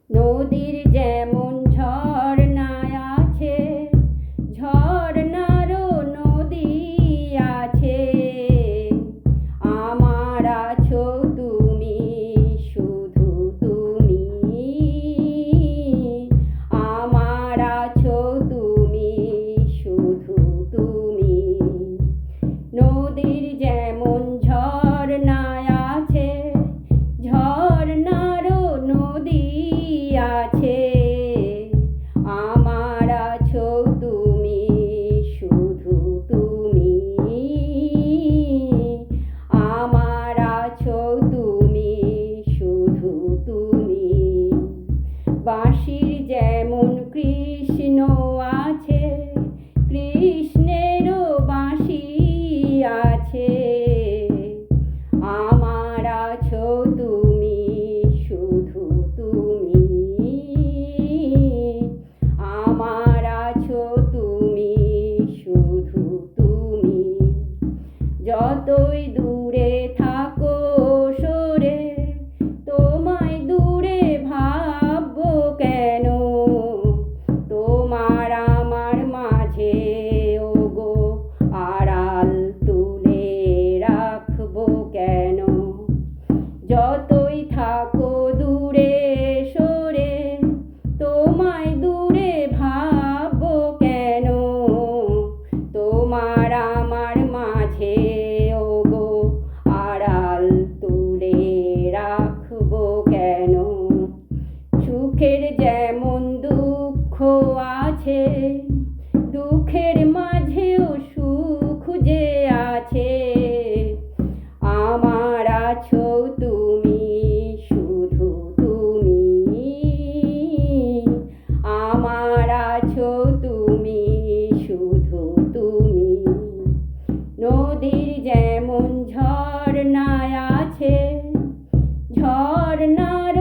নদীর যেমন ঝর্ণা আছে, ঝর্ণারও নদী আছে। আমার আছো তুমি, শুধু তুমি। আমার আছো তুমি, শুধু তুমি। নদীর যেমন ঝর্ণা আছে, ঝর্ণারও নদী আছে। আমার আছো তুমি, শুধু তুমি। আমার আছো তুমি, শুধু তুমি। বাঁশির যেমন কৃষ্ণ আছে, কৃষ্ণেরও বাঁশি আছে। আমার আছো তুমি, শুধু তুমি। আমার আছো তুমি, শুধু তুমি। যতই দূরে থাকো সরে, তোমায় দূরে ভাববো কেন? তোমার আমার মাঝে ওগো আড়াল তুলে রাখবো কেন? যতই থাকো দূরে সরে, তোমায় দূরে ভাববো কেন? তোমার আমার মাঝে ওগো আড়াল তুলে রাখবো কেন? সুখের যেমন দুঃখ আছে, দুঃখের মাঝেও সুখ যে আছে। আমার আছো তুমি, শুধু তুমি। আমার আছো তুমি, শুধু তুমি। নদীর যেমন ঝর্ণা আছে, ঝর্ণার